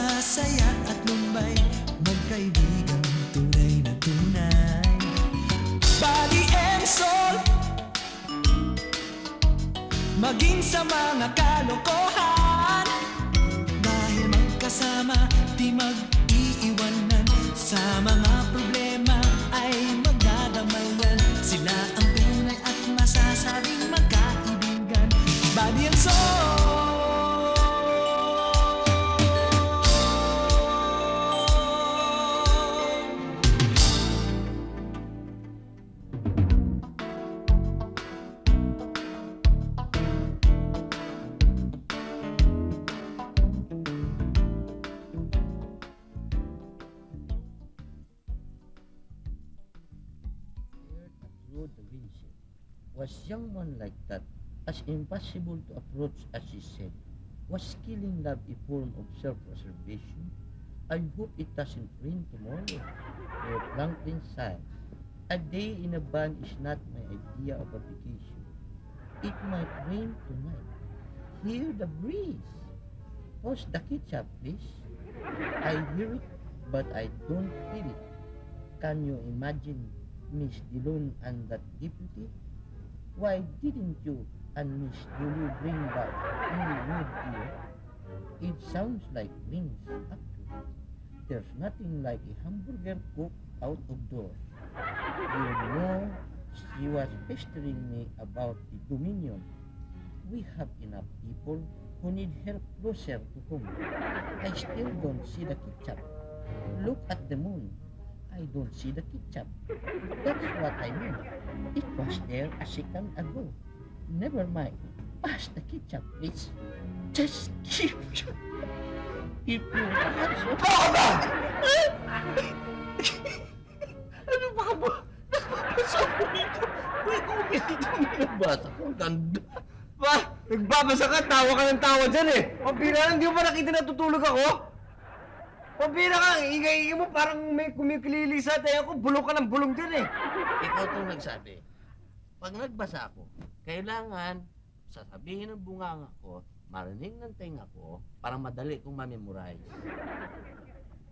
Masasaya at lumbay, magkaibigang tunay na tunay. Body and soul, maging sa mga kalokohan. Dahil magkasama, di mag-iiwanan. Sa mga problema ay magdadamayan. Sila ang tunay at masasabing magkaibigan. Body and soul. Da Vinci was someone like that, as impossible to approach as she said. Was killing love a form of self-preservation? I hope it doesn't rain tomorrow. For Franklin sighed. A day in a van is not my idea of a vacation. It might rain tonight. Hear the breeze. Toss the ketchup, please. I hear it, but I don't feel it. Can you imagine Miss Dillon and that deputy? Why didn't you and Miss Julie bring back any wood here? It sounds like wings, actually. There's nothing like a hamburger cooked out of doors. You know, she was pestering me about the Dominion. We have enough people who need help closer to home. I still don't see the ketchup. Look at the moon. I don't see the ketchup. That's what I mean. It was there a second ago. Never mind. Pass the ketchup, please. Just keep your hands off. Baka! Ano ba ka ba? Nagbabasa ko dito. Uy, kumili ka mo nagbasa ko. Ang ganda. Ba, nagbabasa ka, tawa ka ng tawa dyan eh. Pambira lang, di mo ba nakita natutulog ako? Pambira ka, ingay-ingay mo, parang may kumikilili sa tayo ako. Bulong ka ng bulong dyan eh. Ikaw itong nagsabi. Pag nagbasa ako, kailangan sasabihin ng bunganga ko, marinig ng tenga ko, para madali kong ma-memorize.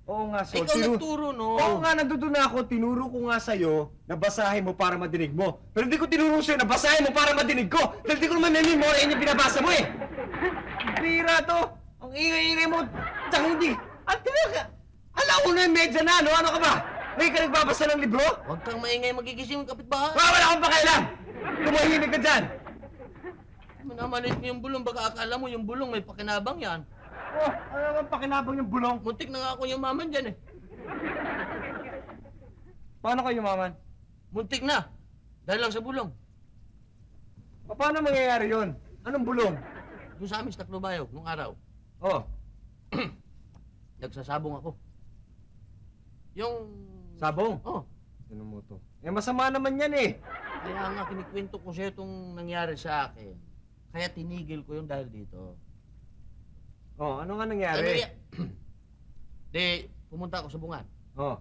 Oo nga, Sol. Ikaw nagturo, no? Oo nga, nandun na ako. Tinuro ko nga sa'yo na basahin mo para madinig mo. Pero hindi ko tinuro sa'yo na basahin mo para madinig ko. Dahil di ko naman memorya yung binabasa mo eh. Bira to. Ang ingay-ingay mo. Tsaka hindi. At ka. Alauna yung medya na, no? Ano ka ba? May ka nagbabasa ng libro? Huwag kang maingay, magigising ang kapitbahay. Wala akong pakailan. Tumahimik ka dyan. Manamalit mo yung bulong, baka akala mo yung bulong may pakinabang yan. Oh, ano naman pakinabang yung bulong? Muntik na nga ako yung maman dyan eh. Paano kayo, maman? Muntik na. Dahil lang sa bulong. Paano mangyayari yun? Anong bulong? Doon sa amin sa Taclobayog, nung araw, Oh, nagsasabong ako. Yung... sabong. Oh, Ano mo to? Eh, masama naman yan eh. kaya nga kinikwento ko siya itong nangyari sa akin. Kaya tinigil ko yung dahil dito. Oh, ano nga Ano nangyari? yan? Di, pumunta ako sa bungan. Oh,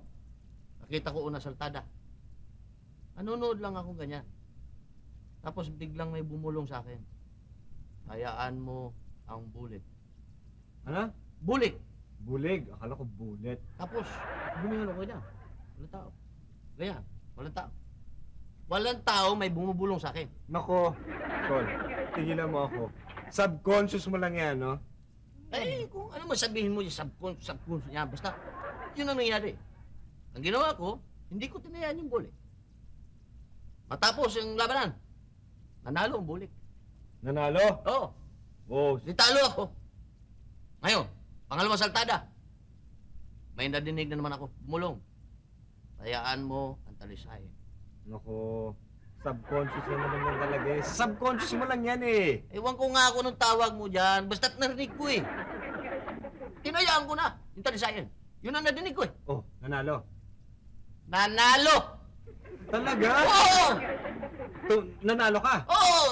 Nakita ko una saltada. Nanonood lang ako ganyan. Tapos biglang may bumulong sa akin. Hayaan mo ang bulik. ano? Bulik! Bulig. Akala ko bullet. Tapos, bumingon ako niya. Walang tao. Ganyan, walang tao. Walang tao may bumubulong sa akin. Nako, Sol, tigilan mo ako. Subconscious mo lang yan, no? Eh, kung ano masabihin mo yung subconscious niya, basta yun ang nangyari. Ang ginawa ko, hindi ko tinayaan yung bulik. Matapos yung labanan, nanalo ang bulik. Nanalo? Oo, Oh, nitalo ako. Ngayon, pangalawang saltada. May nadinig na naman ako, bumulong. Hayaan mo ang talisayin. nako. Subconscious na naman yan talaga eh. Subconscious mo lang yan eh. Ewan ko nga ako nung tawag mo dyan, basta't narinig ko eh. Tinayaan ko na, yung talisayan. Yun ang nadinig ko eh. Oh, nanalo. Nanalo! Talaga? Oo! Nanalo ka? Oo!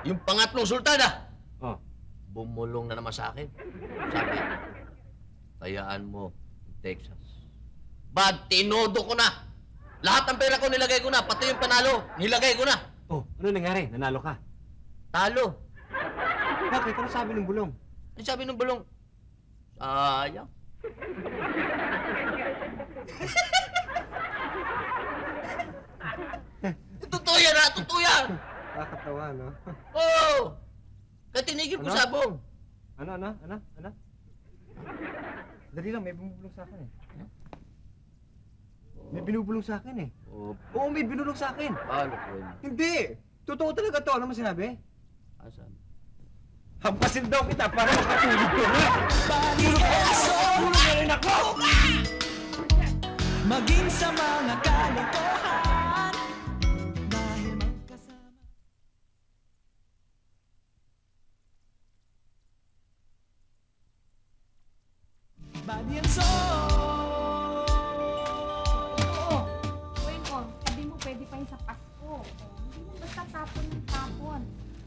Yung pangatlong sultada, Oh. bumulong na naman sa akin. Sabi, tayaan mo ang Texas. Bad, tinodo ko na. Lahat ng pera ko nilagay ko na, pati yung panalo, nilagay ko na. Oh, ano nangyari? Nanalo ka? Talo. Bakit? Ano sabi ng bulong? Ano sabi ng bulong? Sayang. Totoo yan ha! Totoo yan! Nakakatawa, no? Oo! Kaya tinigil ko Ano? sabong. Ano? Dali lang, may bumubulong sa akin eh. May binubulong sa akin eh. Oh, Oo, may binulong sa akin. paano ko yun? Hindi! Totoo talaga to. Ano mo sinabi? Asan? Hampasin daw kita para makatulog ko nga! Tulog na rin ako! Maging sa mga kalokohan dahil magkasama. Body and soul. Oo. Uy ko, sabi mo pwede pa yun sa Pasko. Oh, hindi mo basta tapon ng tapon.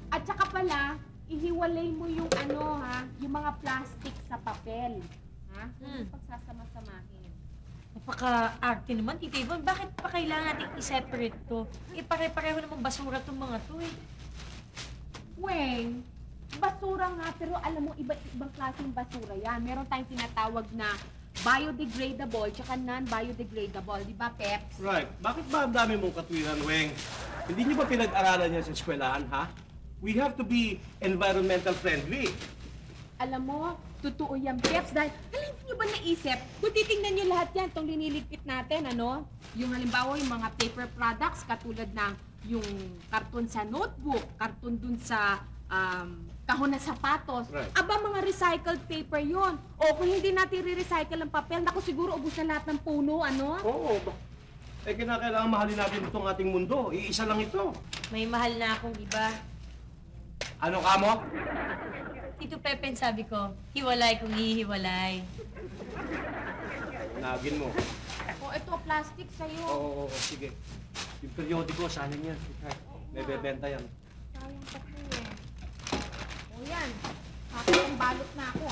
At saka pala, ihiwalay mo yung yung mga plastic sa papel. Ha? Hindi pagsasama-samahin. Napaka-arte naman, Tita Yvonne. Bakit pa kailangan natin i-separate to? Pare-pareho namang basura tong mga to eh. Weng, basura nga, pero alam mo, iba-ibang klaseng basura yan. Meron tayong tinatawag na biodegradable tsaka non-biodegradable. Di ba, Peps? Right. Bakit ba ang dami mong katwiran, Weng? Hindi niyo ba pinag-aralan yan sa eskwelahan, ha? We have to be environmental friendly. Alam mo, totoo yan, Peps, dahil alam niyo ba naisip, kung titingnan niyo lahat yan, itong liniligpit natin, yung halimbawa, yung mga paper products, katulad ng yung karton sa notebook, karton dun sa kahon na sapatos, Right. aba mga recycled paper yon. O kung hindi natin re-recycle ang papel, naku siguro ubus na lahat ng puno, Oo. Eh, kinakailangan mahalin natin itong ating mundo. Iisa lang ito. May mahal na akong iba. Ano ka mo? Tito Pepe, sabi ko, hiwalay kung hihiwalay. Nagin mo. O ito, plastic sa'yo. Oo, sige. Yung periodiko, sanin yan. May bebenta yan. Sayang pa po eh. O yan, kapag balot na ako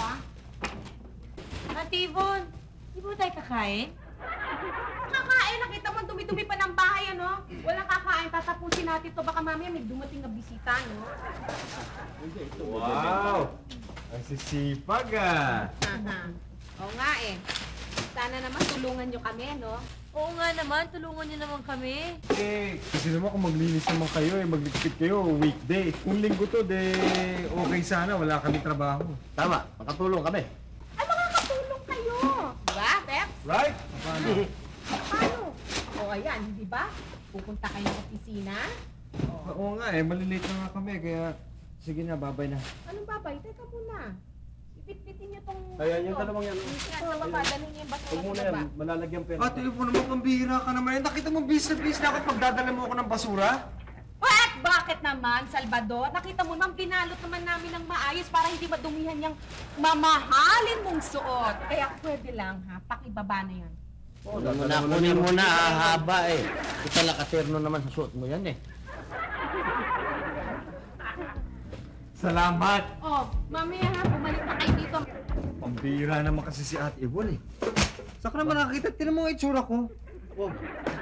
Ate Yvonne, di ba tayo kakain? Kakain, nakita mo, dumi-dumi pa ng bahay, Walang kakain, tatapusin natin to. Baka mamaya may dumating na bisita, Wow! Ang sisipag ah! Oo nga eh. Sana naman tulungan nyo kami, Oo nga naman, tulungan niyo naman kami. Eh, kasi naman kung maglinis naman kayo, magligpit kayo, weekday. Kung linggo to, okay sana, wala kami trabaho. Tama, makatulong kami. Ay, makakatulong kayo! Diba, Peps? Right? Paano? Paano? O ayan, di ba? Pupunta kayo ng opisina. Oo nga malilate na nga kami, kaya sige na, babay na. Anong babay? Teka muna. Ipitpitin nyo tong... Ayan, yung dalawang yan. Yan, sa baba, dalhin nyo yung basura Huwag muna sa yan. baba. Malalagyan pera. Ate, mo naman pambihira ka naman. Nakita mo, bis na ako pagdadala mo ako ng basura. What? Bakit naman, Salvador? Nakita mo naman, binalot naman namin ng maayos para hindi madumihan yung mamahalin mong suot. Kaya pwede lang, pakibaba na yan. Kunin mo na, haba eh. Kita lakaterno naman sa suot mo yan eh. Salamat! Oh, mamaya bumalik na kayo dito. Pambihira naman kasi si Ate Yvonne eh. Saka naman nakakita, tinan mo ang itsura ko. Oh,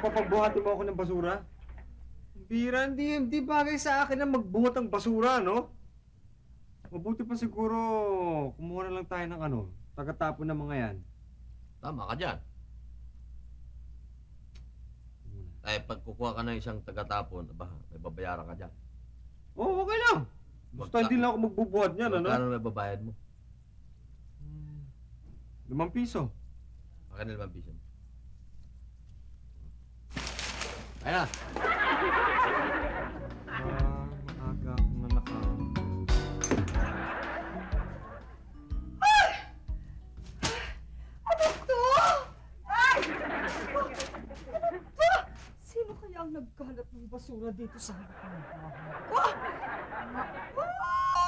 papagbuhatin mo ako ng basura. Pambihira, hindi bagay sa akin na magbuhat ng basura, no? Mabuti pa siguro, kumuha na lang tayo ng tagatapon ng mga yan. Tama ka dyan. Ay, pag kukuha ka ng isang tagatapon, may babayaran ka dyan. Oo, okay lang. Basta hindi lang ako magbubuhat niyan, Magkano may babayad mo? 5 piso. Akin na 5 piso. Kaya na. Maaga akong nanakaw. Ano to? Ay! Ano to? Sino kaya ang nagkalat ng basura dito sa harap ng bahay ko?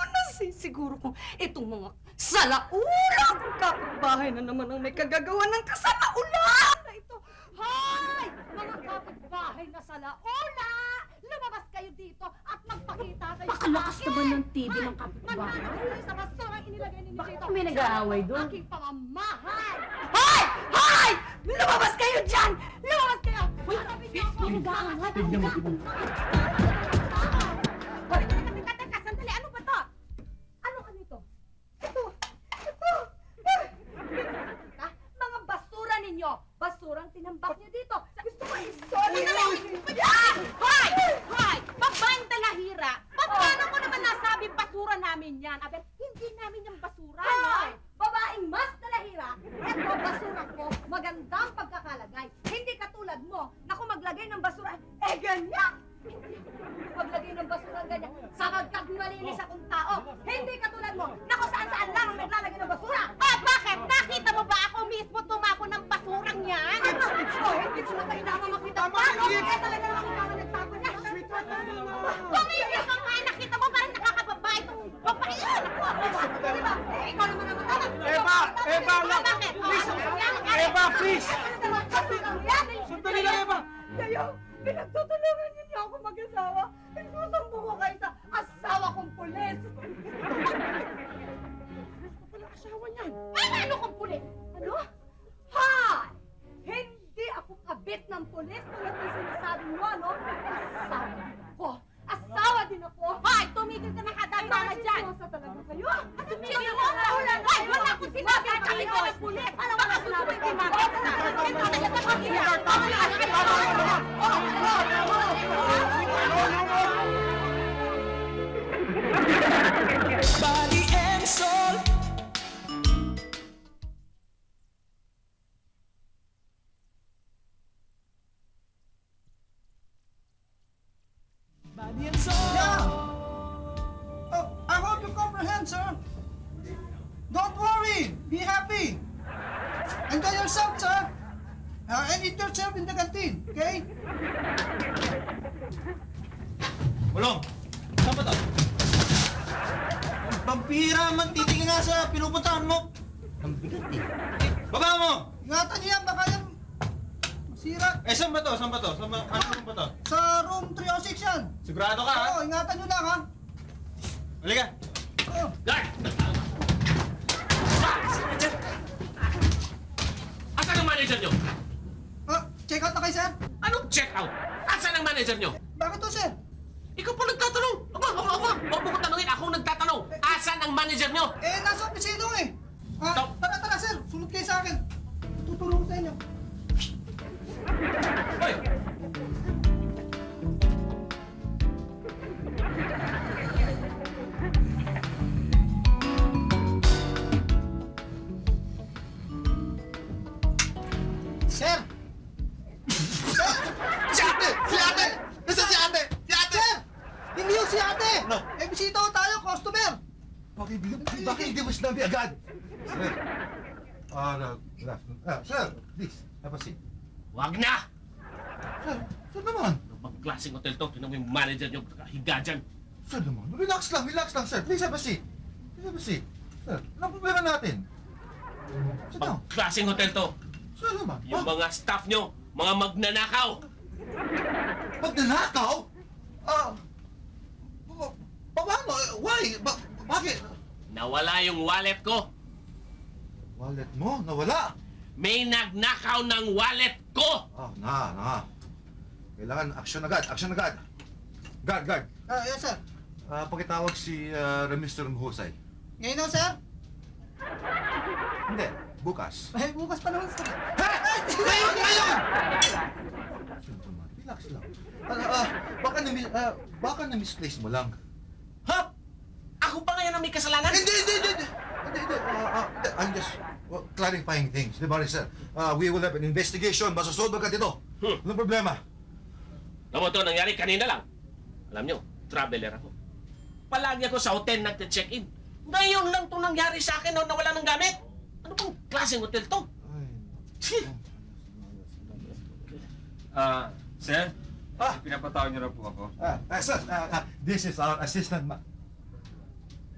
Nasisiguro ko itong mga salaulang kapitbahay na naman ang may kagagawa ng kasalaulan na ito. Hay! Mga kapitbahay na salaula! Lumabas kayo dito at magpakita kayo Pakalakas naman ng TV ng kapitbahay. Sa basura inilagay ninyo dito. may nag-aaway doon? Aking pamamahay! Hay! Hay! Lumabas kayo dyan! Lumabas kayo! Harapin niyo ako! Tignan mo, tignan mo. Teka, sandali. Ano ba to? Ano ka nito? Ito! Bakit? Please! Eva, please! Sandali lang, Eva! Kayo, pinagtutulungan niyo niyo ako mag-asawa. Isusumbong ko kayo sa asawa kong pulis. Wala asawa niyan. Ano kong pulis? Ano? Hi! Hindi ako kabit ng pulis tulad ng sinasabi mo, ano? Asawa din ako. Asawa din ako. Hoy! Tumigil ka na kadagdaga dyan! Seryosa talaga kayo? Tumigil mo! Hoy! Wala akong sinabi! Kami ko ng pulis! Ano wala sinabi? Body and soul. Body and soul. Oh, I hope you comprehend, sir. Don't worry. Be happy. Enjoy yourself, sir. And eat yourself in the canteen, okay? Bulong! Saan ba to? Pampira man, titingin nga sa pinupuntahan mo. Ang bigat eh. Baba mo! Ingatan niyo yan, baka yan masira. Eh, saan ba to? Saan ba to? Ano room ba to? Sa room 306 yan. Sigurado ka, ha? Oo, ingatan niyo lang, ha? Halika! Oo. Guard! Asan ang manager nyo? Check out na kayo, sir. Anong check out? Asan ang manager nyo? Bakit to, sir? Ikaw pa nagtatanong. Aba. Huwag mo ko tanungin. Ako nagtatanong. Asan ang manager nyo? Nasa opisino eh. Stop. Tara, sir. Sunod kayo sa akin. Tutulong ko sa inyo. Hoy! Sir! Si ate! Si ate! Nasaan si ate? Si ate! Sir! Hindi yung si ate! No. Bisita ko tayo, customer! Bakit hindi mo sinabi agad? Sir, good afternoon. Sir, please, have a seat. Wag na! Sir naman. Ano bang klaseng hotel to? Tinan mo yung manager nyo higa dyan. Sir naman. Relax lang, sir. Please have a seat. Please have a seat. Sir, anong problema natin? Sit Bang down. klaseng hotel to? Sir naman. Yung mga staff nyo, mga magnanakaw. Magnanakaw? Paano? Why? Bakit? Nawala yung wallet ko. Wallet mo? Nawala. May nagnakaw ng wallet ko. Na. Kailangan action agad. Guard. Yes, sir. Pakitawag si Mr. Mahusay. Ngayon na, sir. Hindi, bukas. Bukas pa naman, sir. Ngayon! Sir naman, relax lang. Baka na-misplace mo lang. Ha? Ako pa ngayon ang may kasalanan? Hindi. I'm just clarifying things. Di ba, sir? We will have an investigation. Masasolve agad ito. Anong problema? Alam mo ito, nangyari kanina lang. Alam nyo, traveler ako. Palagi ako sa hotel nagte-check-in. Ngayon lang ito nangyari sa akin na nawala ng gamit. Ano bang klaseng hotel to? Sir? Pinapatawag niyo na po ako. Sir, this is our assistant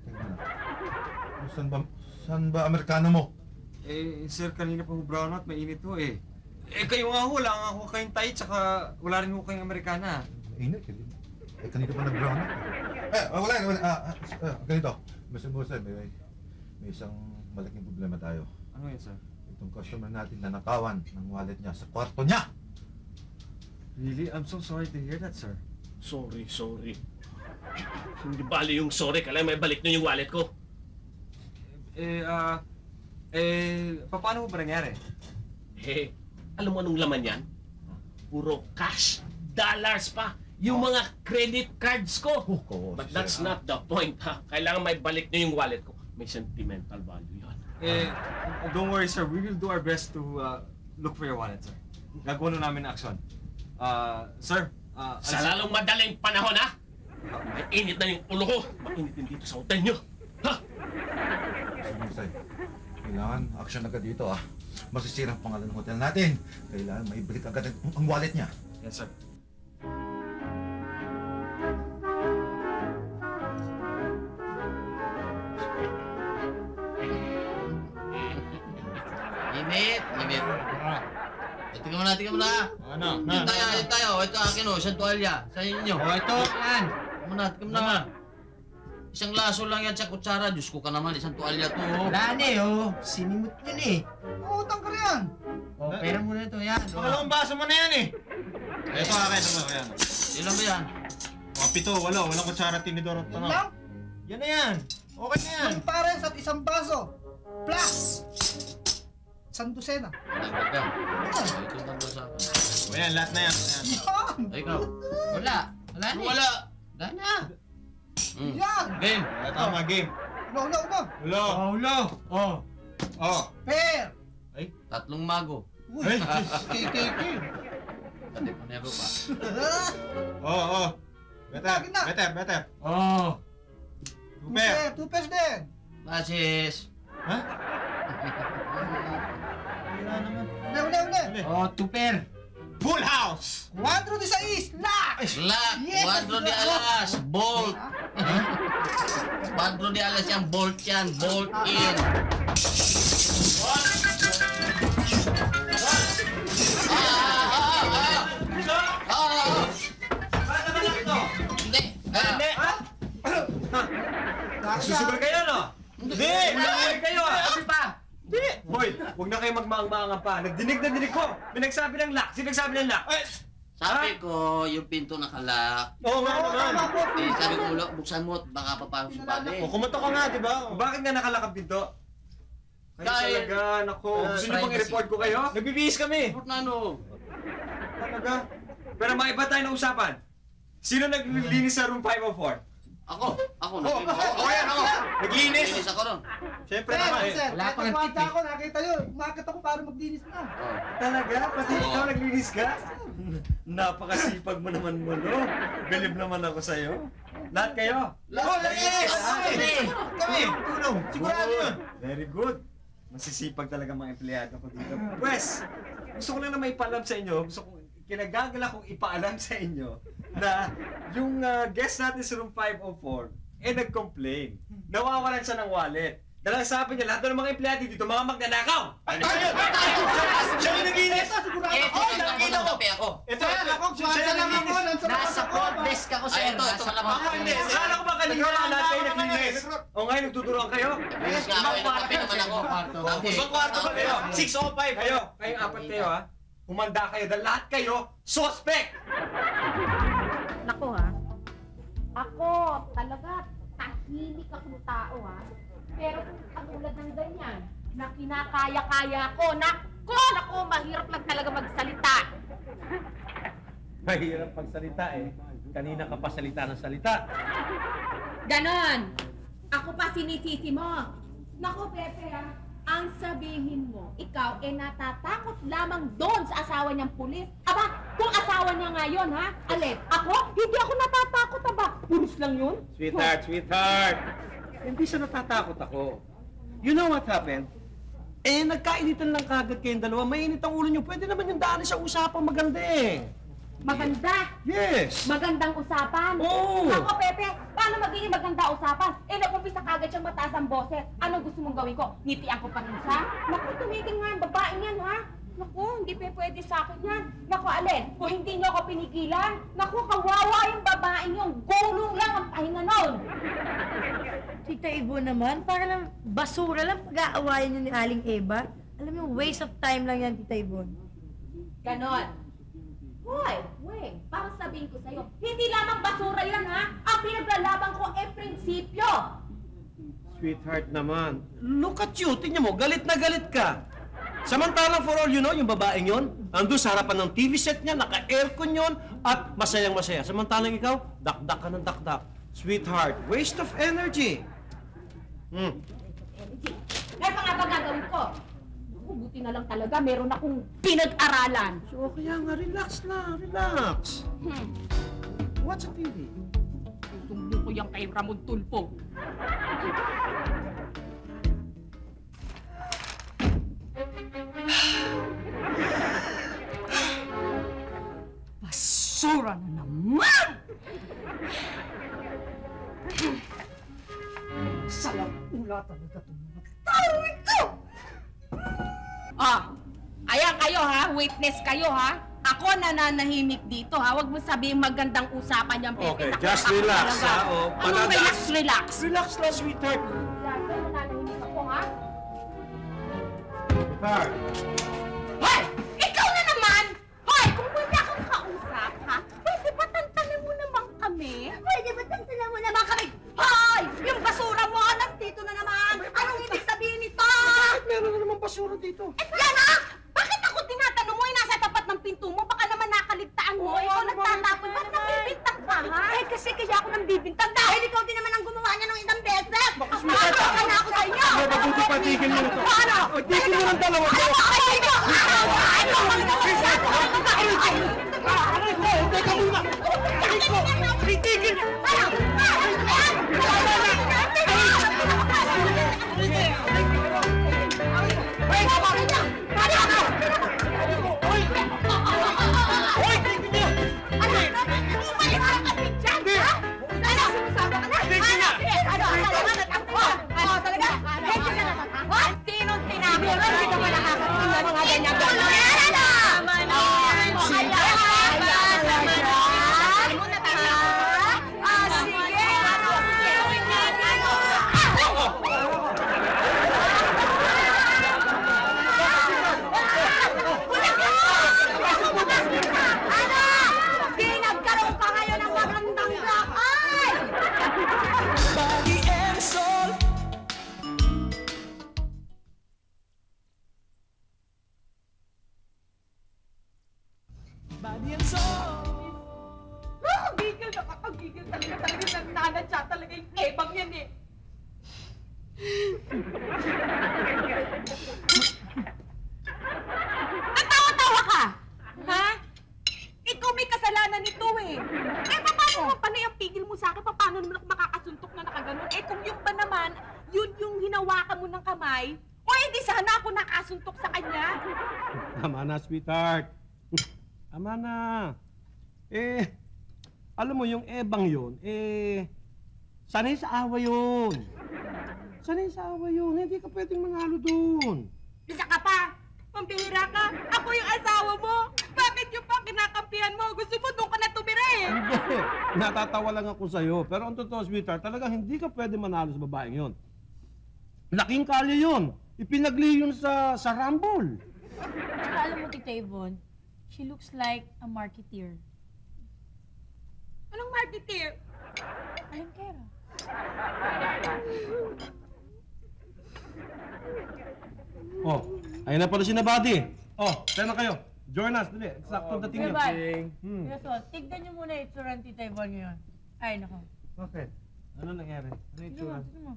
Teka lang. Saan ba Amerikano mo? Sir, kanina pa ho brownout, mainit ho eh. Kayo nga ho, wala nga ho kayong tight, saka wala rin ho kayong Amerikana. Init. Kanina pa nag-brown wala. Ganito. Mr. Musa, may isang malaking problema tayo. Ano yun, sir? Itong customer natin na nakawan ng wallet niya sa kwarto niya. Really? I'm so sorry to hear that, sir. Sorry. Hindi bali yung sorry, kailangan may balik nyo yung wallet ko. Paano mo ba nangyari? Alam mo anong laman yan? Puro cash, dollars pa, yung mga credit cards ko. But that's not the point, ha? Kailangan may balik nyo yung wallet ko. May sentimental value yan. Don't worry, sir. We will do our best to look for your wallet, sir. Gagawa na namin ng aksyon. Sir, Sa lalong madaling panahon, ha? May init na yung ulo ko. Mainit din dito sa hotel nyo. Ha? Mr. Musa, kailangan action agad dito Masisira ang pangalan ng hotel natin. Kailangan maibalik agad ang wallet niya. yes, sir. Init. Tingnan mo na. Ano? Yun tayo. Ito akin o, isang tuwalya. Sa inyo. Ito, yan. Tingnan mo na. Isang laso lang yan sa kutsara. Diyos ko ka naman, isang tuwalya to. Wala na oh. Sinimot yun eh. Utang ka riyan. Oh, pera muna ito, yan. Pangalawang baso mo na yan eh. Ito, akin. Yan. Ilan ba yan? Mga 7, walang kutsara, tinidor at Yan tanga. lang. Yan na yan. Okay na yan. Yung pares at isang baso. Plus. Isang dosena. Nagdaga. Ito bang sa akin? O yan, lahat na yan. Yan. Yan. Ay, ikaw. Wala na eh. Wala. Wala na. Yan. Game. Tama, game. Uno. Ulo. Ulo. Oh. Oh. Pair. Tatlong mago. Uy, KKK. Pati punero pa. Oh. Lagi na. Better. Oh. Super. Two pairs din. Basis. Ha? Wala naman. Uli. Oh, tuper. Full house! 4-16. Lock. Lock. Yes. 4 de alas. Bolt. 4 de alas yan. Bolt yan. Bolt in. Hindi. Susugal kayo, no? Hindi! Nagdinig kayo, ah! Ano pa? Hindi! Hoy, huwag na kayo magmaang-maangan pa. Nagdinig ko. May nagsabi ng lock. Sino nagsabi ng lock? Sabi ko, yung pinto nakalak. Oo nga naman. Eh, sabi ko, buksan mo at baka papasok si Bali. O, kumato ka nga, di ba? Bakit nga nakalak ang pinto? Kayo Dahil- talaga, nako. Gusto niyo bang privacy. i-report ko kayo? Nagbibihis kami. Report na ano? Talaga? Pero maiba tayo ng usapan. Sino naglilinis sa room 504? Ako. Ako. Naglinis. Linis ako ron. Siyempre Sir, naman eh. sir, Wala kahit pang nagwanta tip, eh. ako, nakita yun. Umakit ako para maglinis na. Oh. Talaga? Pati Oo. ikaw naglinis ka? Napakasipag mo naman mo, no? Galib naman ako sa'yo. Lahat kayo? Yes! Kami! Tulong! Sigurado yun! Very good. Masisipag talaga mga empleyado ko dito. Pwes, gusto ko lang na may paalam sa inyo. Kinagagala kong ipaalam sa inyo na yung guest natin sa room 504 nag-complain. Nawawalan siya ng wallet. Dahil sabi niya, lahat ng mga empleyado dito, mga magnanakaw! Siya yung naginis! Ito, nakita ko. Ako. Ito, Ako, siya yung naginis! Nasa front desk ako, Ay, sir. ito Nasa lang front ako. Hindi, akala ko ba kanina lahat kayo naglinis? O ngayon, nagtuturuan kayo? Linis nga ako. Nakape naman ako. Okay. Ibang kwarto ba kayo? 605! Kayong apat kayo ha? Humanda kayo dahil lahat kayo, suspect! Nako ha, ako talaga tahimik akong tao ha. Pero kung katulad ng ganyan, na kinakaya-kaya ko, nako, mahirap lang talaga magsalita. Mahirap pagsalita eh. Kanina ka pa salita ng salita. Ganon! Ako pa sinisisi mo. Nako, Pepe ha, ang sabihin mo, ikaw natatakot lamang doon sa asawa niyang pulis. Aba, kung asawa niya ngayon ha, alin, ako? Hindi ako natatakot aba. Pulis lang yun? Sweetheart! Hindi siya natatakot ako. You know what happened? Eh, nagkainitan lang kagad kayong dalawa. Mainit ang ulo niyo. Pwede naman yung daanin sa usapang maganda eh. Maganda. Yes! Magandang usapan. Oo. Ako, Pepe, paano magiging maganda usapan? Nag-umpisa kagad siyang mataas ang boses. Anong gusto mong gawin ko? Ngitian ko pa rin siya? Naku, tumigil nga ang babaeng yan, ha? Naku, hindi pa pwede sa akin yan. Naku, alin, kung hindi niyo ako pinigilan, naku, kawawa yung babaeng yung gulong lang ang pahinga nun. Tita Ibo naman, para lang basura lang pag-aawayan niyo ni Aling Eva. Alam mo, waste of time lang yan, Tita Ibon. Ganon. Hoy, Weng, para sabihin ko sa'yo, hindi lamang basura yan, ha? Ang pinaglalaban ko prinsipyo. Sweetheart naman. Look at you. Tingnan mo, galit na galit ka. Samantalang for all you know, yung babaeng yon, nandun sa harapan ng TV set niya, naka-aircon yon, at masayang masaya. Samantalang ikaw, dakdak ka ng dakdak. Sweetheart, waste of energy. Energy. Eh, pa nga ba gagawin ko? Naku, buti na lang talaga, meron akong pinag-aralan. So, kaya nga, relax na, relax. Watch a TV. Susumbong ko yan kay Ramon Tulfo. Basura na naman! Salang ula talaga itong mga tao ito! Oh, ayan kayo ha, witness kayo ha. Ako nananahimik dito ha, huwag mo sabihin magandang usapan yung Pepe. Okay, Naku, just ako relax, talaga. ha? O, Anong panagas. relax, relax? Relax lang, sweetheart. Nananahimik ako ha. Sweetheart. Hoy! Ikaw na naman! Hoy! Kung wala kang kausap, ha? Pwede ba tantanan mo naman kami? Pwede ba tantanan mo naman kami? Hoy! Yung basura mo, nandito na naman! Anong ibig sabihin nito? Bakit meron na naman basura dito? Yan ha! Bakit ako tinatanong mo? Nasa tapat ng pinto mo? Baka naman nakaligtaan mo. Ikaw nagtatapon. Ba't nabibintang ka, ha? Eh, kasi kaya ako nang bibintang dahil ikaw din naman ang gumawa niya ng isang beses! Makawa na ako sa inyo! Mabuti pa, tigil mo na to. Ano? O, tigil mo ng dalawa to. Ano ba kayo dito? Teka muna. Tigil! Sinong sinabi mo? Hindi ka ba nakakatingin ng mga ganyan? Tama na! Nagkaroon ka ngayon ng magandang lakay! Body and soul. Body and soul. Nakakagigil, nakakagigil talaga nagnanadya talaga yung ebang yan eh. Natawa-tawa ka! Ha? Ikaw may kasalanan nito eh. Eh, paano mo panay ang pigil mo sa akin? Paano naman ako makakasuntok na nakaganon? Eh, kung yung ba naman, yun yung hinawakan mo ng kamay, o hindi sana ako nakasuntok sa kanya? Tama na, sweetheart. Tama na. Eh, alam mo, yung ebang yun, sanay sa away yun. Sanay sa away yun. Hindi ka pwedeng manalo dun. Isa ka pa! Pambihira ka! Ako yung asawa mo! Bakit yung pa kinakampihan mo? Gusto mo doon ka na tumira eh! Hindi. Natatawa lang ako sa'yo. Pero ang totoo, sweetheart, talagang hindi ka pwede manalo sa babaeng yun. Laking kalye yun. Ipinagli yun sa Rumble. Tsaka alam mo, Tita Yvonne, she looks like a marketeer. Anong marketeer? Alingkera. Oh, ayun na pala si Nabadi. Oh, tayo na kayo. Join us, dali. Sakto dating yun. Bye-bye. Hmm. So, tignan niyo muna yung itsura ng Tita Yvonne ngayon. Ay, nako. Bakit? Ano nangyari? Ano yung Tignan mo, tsura? tignan mo.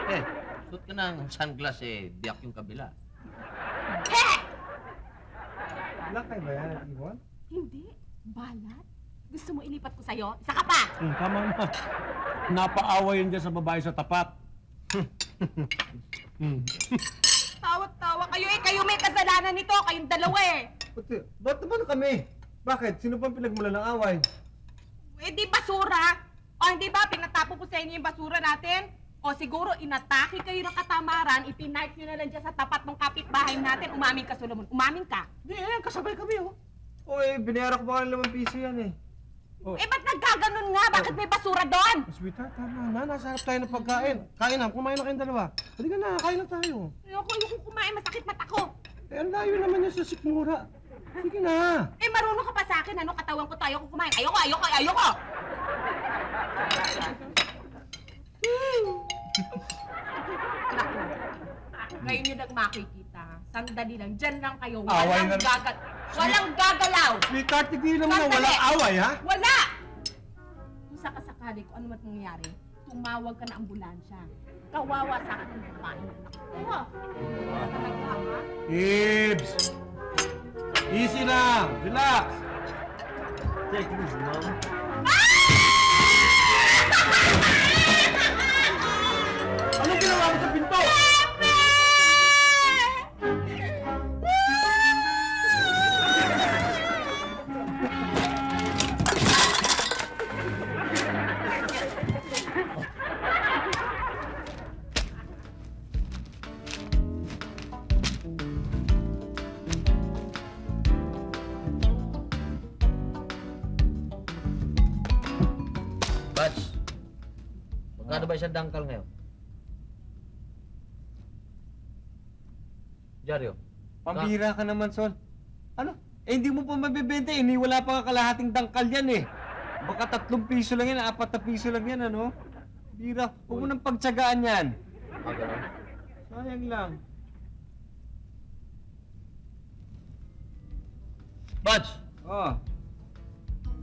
Eh, suot ka ng sunglass eh, biyak yung kabila. Lakay ba yan, Yvonne? Hindi. Balat? Gusto mo ilipat ko sa'yo? Isa ka pa! Tama na. Napaawa yun dyan sa babae sa tapat. Tawat-tawa kayo eh! Kayo may kasalanan nito! Kayong dalawa eh! Ba't naman kami? Bakit? Sino bang pinagmulan ng away? Eh di basura! O hindi ba pinatapo ko sa inyo yung basura natin? O siguro inatake kayo ng katamaran, ipinark nyo na lang dyan sa tapat ng kapitbahay natin. Umamin ka, Solomon. Umamin ka. Hindi, kasabay kami oh. Oo binayaran ko pa ng 5 piso yan eh. Eh ba't nagkaganon nga? Bakit may basura doon? Sweetheart, tama na. Nasa harap tayo ng pagkain. Kain na. Kumain na kayong dalawa. Halika na. Kain na tayo. Ayoko kumain, masakit mata ko. Eh, ang layo naman yan sa sikmura. Sige na. Eh marunong ka pa sa akin, ano katawan ko tayo kung kumain. Ayoko! Naku, ngayon nyo lang makikita. Sandali lang, dyan lang kayo. Away na- Walang gagalaw! Sweetheart, tigilan mo na. Sandali. Walang away, ha? Wala! Kung sakasakali kung ano man nangyayari, tumawag ka na ambulansya. Kawawa sa akin ng babae. Naku, wala talaga ha? Ibs! Easy lang. Relax. Take this, mom. Anong ginawa mo sa pinto? Magkano ba isang dangkal ngayon? Jaryo. Pambira ka naman, Sol. Ano? Eh, hindi mo pa mabibenta eh. Wala pa kalahating dangkal yan eh. Baka 3 piso lang yan, 4 na piso lang yan, ano? Bira, huwag mo nang pagtsagaan yan. Ah, ganun. Sayang lang. Buds! Oh,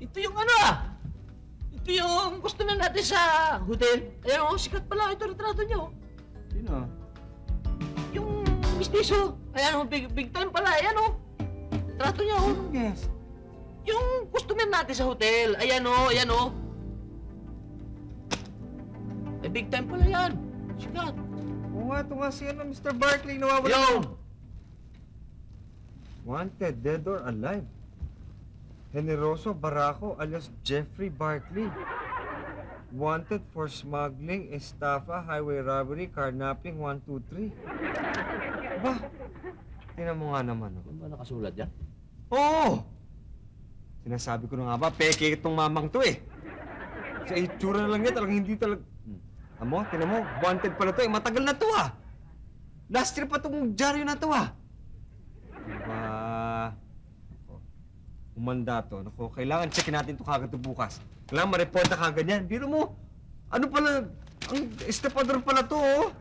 Ito yung ano ah! Ito yung customer natin sa hotel. Ayan oh, sikat pala ito retrato niyo. sino? Yung mistiso. Ayan oh, big time pala. Ayan oh. Retrato niya oh. Yes. Yung customer natin sa hotel. Ayan oh, ayan oh. Eh, big time pala yan. Sikat. Oo nga, ito nga si ano, Mr. Barkley, nawawala. Yun! Wanted, dead or alive. Generoso Barako alias Jeffrey Barkley. Wanted for smuggling, estafa, highway robbery, carnapping, 1, 2, 3. Ba? Tingnan mo nga naman. Oh. Ano ba nakasulat yan? Oo! Sinasabi ko na nga ba, peke itong mamang to eh. Sa itsura na lang yan, talagang hindi talaga... Amo, tinan mo, wanted pala to eh. Matagal na to ah. Last year pa itong dyaryo na to ah. Diba? Oh, umanda to. Naku, kailangan checkin natin ito kagad to bukas. Kailangan ma-report na kagad yan. Biro mo, ano pala, ang estepador pala to oh.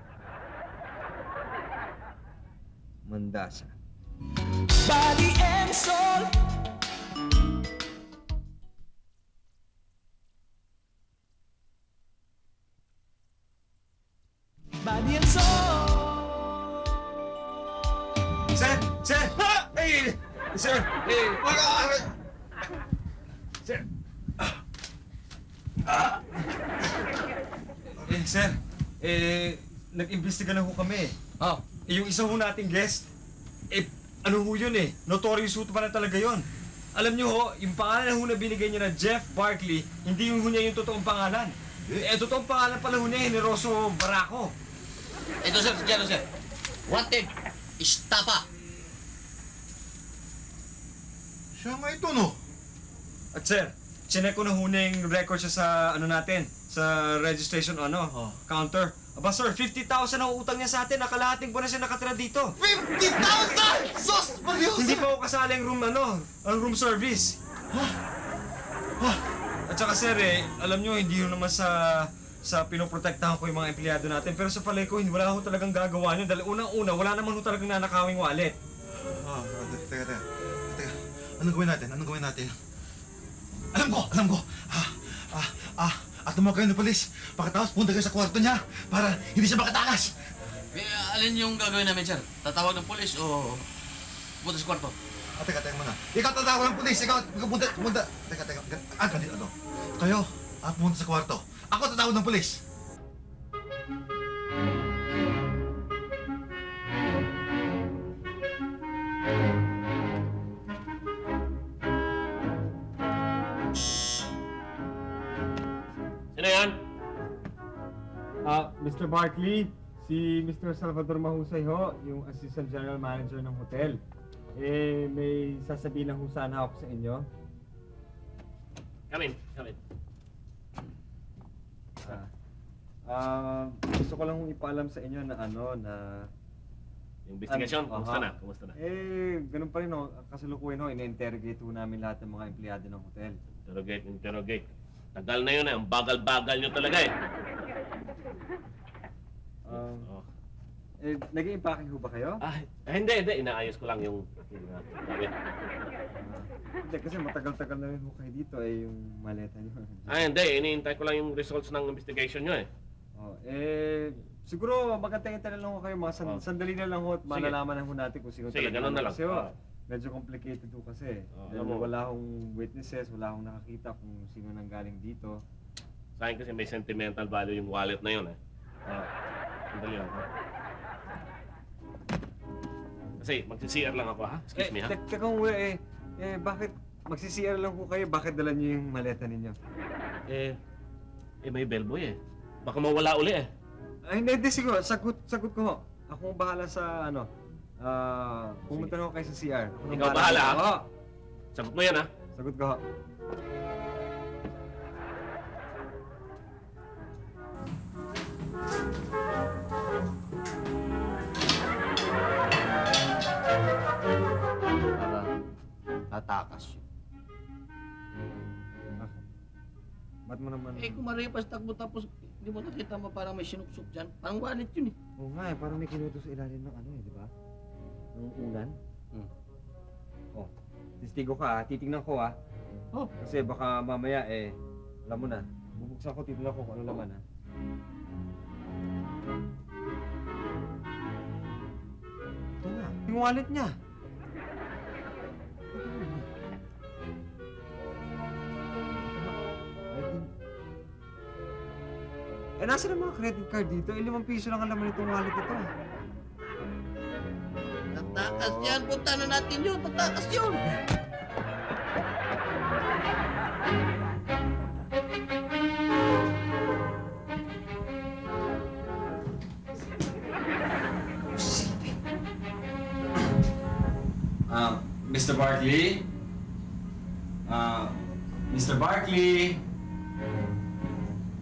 Mandasa. Body and soul. Body and soul. Sir! Sir! Ha! Ay! Sir! Eh! Sir! Eh, sir. Nag-imbestiga na ho kami. Oh. Yung isa ho nating guest, ano ho yun eh? Notorious ho pala talaga yun. Alam nyo ho, yung pangalan ho na binigay niya na Jeff Barkley, hindi yung ho niya yung totoong pangalan. Totoong pangalan pala ho niya, Generoso Barako. Ito sir, dyan sir. Wanted, estafa. Siya nga ito, no? At sir, chinek ko na ho na yung record siya sa ano natin, sa registration counter. Aba sir, 50,000 ang utang niya sa atin, nakalahating buwan na siya nakatira dito. 50,000! Sos! Marius! Hindi pa ako kasali ang room ang room service. At saka sir alam nyo, hindi yun naman sa pinoprotektahan ko yung mga empleyado natin. Pero sa palay ko, wala ho talagang gagawa nyo. Dahil unang-una, wala naman ho talagang nanakawing wallet. Teka. Anong gawin natin? Alam ko! At tumawag kayo ng polis. Pagkatapos, punta kayo sa kwarto niya para hindi siya makatakas. Alin yung gagawin namin, sir? Tatawag ng polis o punta sa kwarto? Teka muna. Ikaw tatawag ng polis. Ikaw punta. Teka. Ganito. Kayo, pumunta sa kwarto. Ako tatawag ng polis. Sino yan? Mr. Barkley, si Mr. Salvador Mahusay ho, yung Assistant General Manager ng hotel. May sasabihin lang ho sana ako sa inyo. Come in. Gusto ko lang hong ipaalam sa inyo na Yung investigation, kumusta na? Ganun pa rin ho. Kasalukuyan ho, ina-interrogate ho namin lahat ng mga empleyado ng hotel. Interrogate. Tagal na yun ang bagal-bagal nyo talaga eh. Nag-i-impacking ho ba kayo? Hindi. Inaayos ko lang yung gamit. Hindi, kasi matagal-tagal na rin ho kayo dito yung maleta nyo. Hindi. Iniintay ko lang yung results ng investigation nyo eh. Siguro magkantay-antay na lang ho kayo, mga sandali na lang ho at malalaman na ho natin kung sino Sige, talaga. ganun na lang. Kasi medyo complicated ho kasi. Dahil alam mo. wala akong witnesses, wala akong nakakita kung sino nang galing dito. Sa akin kasi may sentimental value yung wallet na yun eh. Sandali lang. Kasi magsi-CR lang ako ha? Excuse me ha? Teka bakit magsi-CR lang ho kayo? Bakit dala niyo yung maleta ninyo? May bellboy eh. Baka mawala uli eh. Hindi, siguro. Sagot ko ho. Ako ang bahala sa pumunta na ho kayo sa CR. Ako nang Ikaw bahala, ha? Oo. Sagot mo yan ha? Sagot ko ho. tatakas yun. Ba't mo naman... Eh, kung maripas takbo tapos hindi mo nakita mo parang may sinuksok dyan. Parang wallet yun eh. Oo nga eh, parang may kinuto sa ilalim ng ano eh, di ba? Ng ulan. Oh, testigo ka titignan ko Oh. Kasi baka mamaya eh, alam mo na, bubuksan ko, titignan ko kung ano laman Ito nga, yung wallet niya. Eh, nasa na mga credit card dito? 5 piso lang ang laman itong wallet ito. Tatakas yan. Punta na natin yun. Tatakas yun. Mr. Barkley? Mr. Barkley?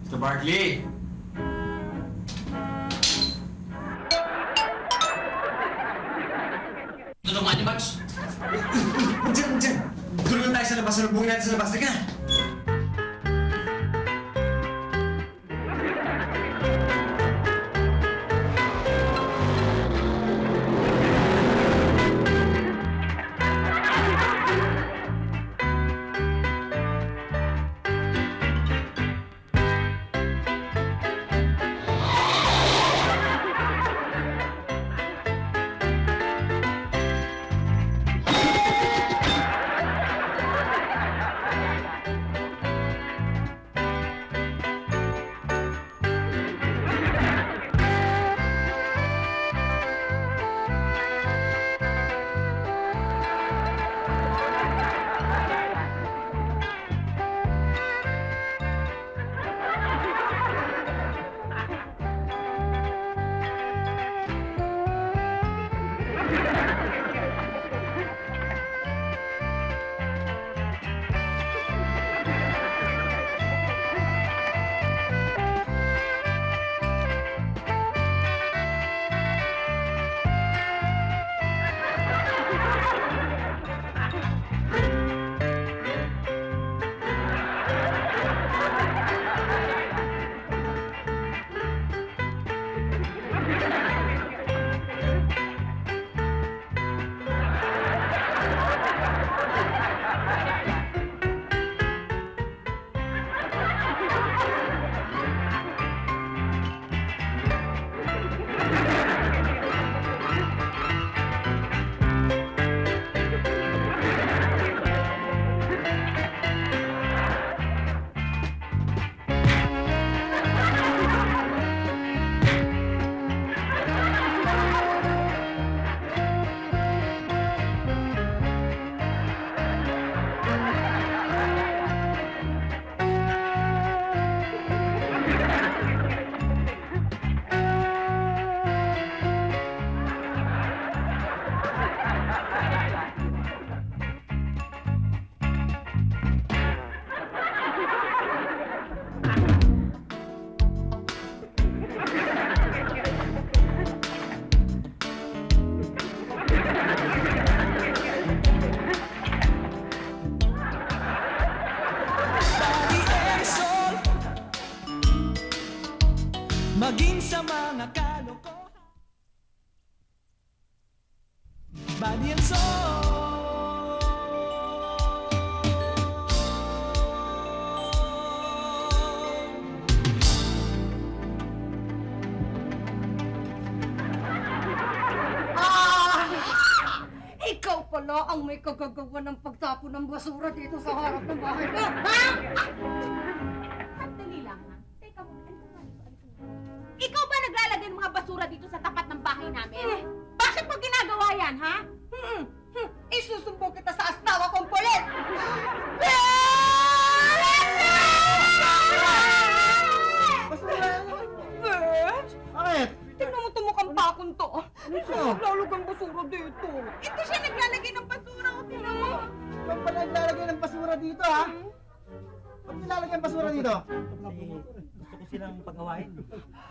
Mr. Barkley? Tulungan niyo, Max. Diyan! Tulungan tayo sa labas, salubungin natin sa labas. Teka! Body and soul. Maging sa mga kalokohan. Body and soul. Ikaw pala ang may kagagawa ng pagtapon ng basura dito sa harap ng bahay ko, ha? Sandali lang ha. Teka muna, ano nga dito? Ikaw ba naglalagay ng mga basura dito sa tapat ng bahay namin? Bakit mo ginagawa yan, ha? Isusumbong kita sa astawa kong polis! Bert? Bakit? Tingnan mo itong mukhang pakon to. Naglalog ang basura dito. Ito siya naglalagay ng basura. O, tingnan mo. Ikaw pala naglalagay ng basura dito, ha? Ba't nilalagay ang basura dito? Gusto ko silang pag-awayin.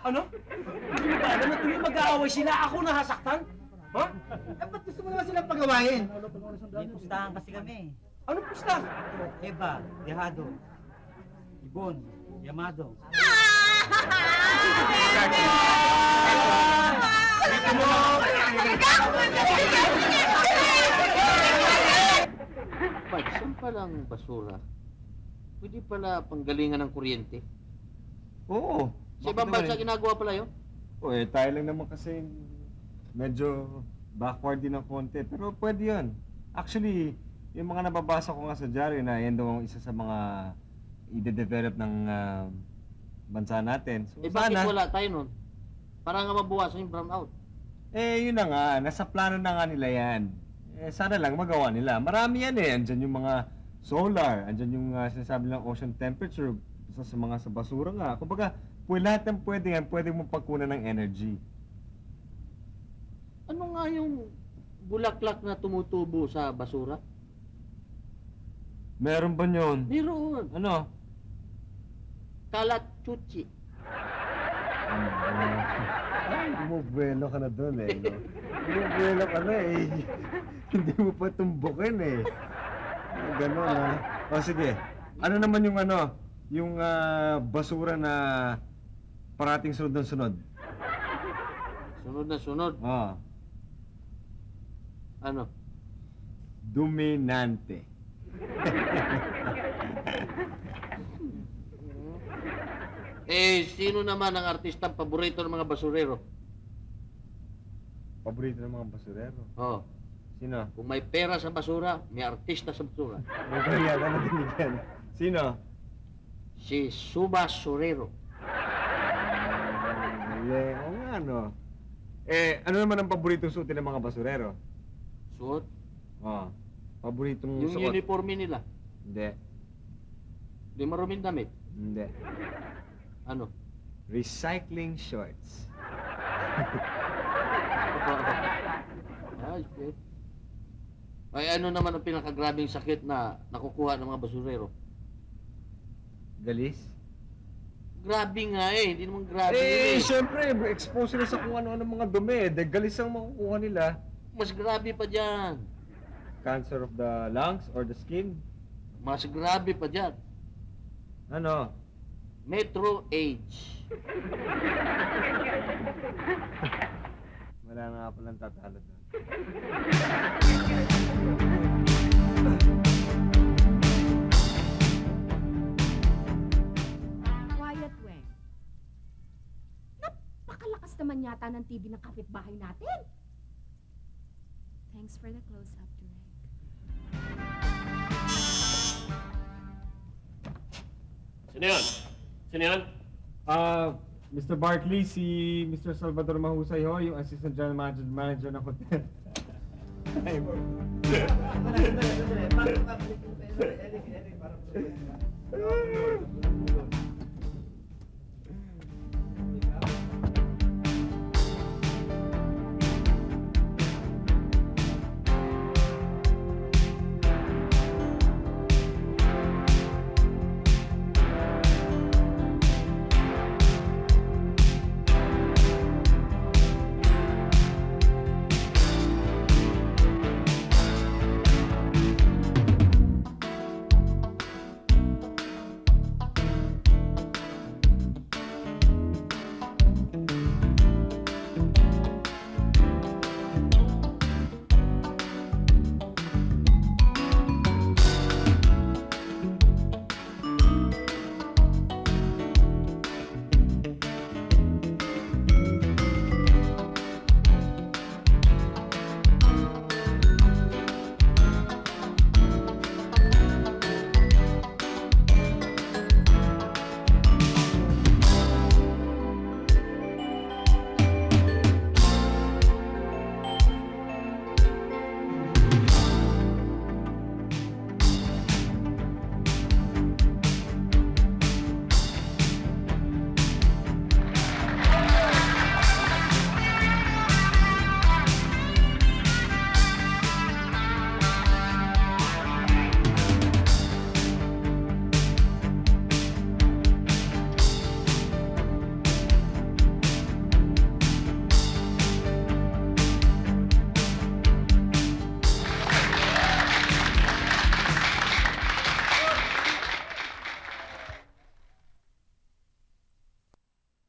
Ano? Hindi mo ba alam na tuwing mag-aaway sila, ako nahasaktan? Ha? Eh, ba't gusto mo naman silang pagawain? May pustahan kasi kami. Anong pusta? Eva, Dejado, Ibon, Yamado. Pag saan palang basura, pwede pala panggalingan ng kuryente. Oo. Sa ibang bansa ginagawa pala yun? O tayo lang naman kasi medyo backward din ng konti. Pero pwede yun. Actually, yung mga nababasa ko nga sa diary na yan daw ang isa sa mga i-develop ng bansa natin. So, Bakit wala tayo nun? Para nga mabuwasan yung brownout. Yun na nga. Nasa plano na nga nila yan. Sana lang magawa nila. Marami yan Andyan yung mga solar. Andyan yung sinasabi lang ocean temperature. Sa mga sa basura nga. Kumbaga, lahat ng pwede mo pagkunan ng energy. Ano nga yung bulaklak na tumutubo sa basura? Meron ba yun? Meron. Ano? Kalat chuchi. Ay, bumubuelo ka na doon no? Bumubuelo ka na Hindi mo pa tumbukin Ganon O sige, ano naman yung yung basura na parating sunod ng sunod? Sunod na sunod. Ano? Dominante. Sino naman ang artistang paborito ng mga basurero? Paborito ng mga basurero? Oh. Sino? Kung may pera sa basura, may artista sa basura. May kaya ka natinig yan. Sino? Si Suba Surero. O nga ano naman ang paboritong suotin ng mga basurero? Suot? Paboritong Yung suot? uniforme nila. Hindi. Di maruming damit. Hindi. Ano? Recycling shorts. Ay, ano naman ang pinakagrabing sakit na nakukuha ng mga basurero? Galis? Grabe nga hindi naman grabe Siyempre, expose sila sa kung ano-ano mga dumi. Galis ang makukuha nila. Mas grabe pa dyan. Cancer of the lungs or the skin? Mas grabe pa dyan. Ano? Metro age. Wala nga palang tatalo doon. Quiet, Weng. Napakalakas naman yata ng TV ng kapitbahay natin. Thanks for the close-up, Direk. Sino yun? Sino yun? Mr. Barkley, si Mr. Salvador Mahusay ho, yung Assistant General Manager ng hotel. Ay,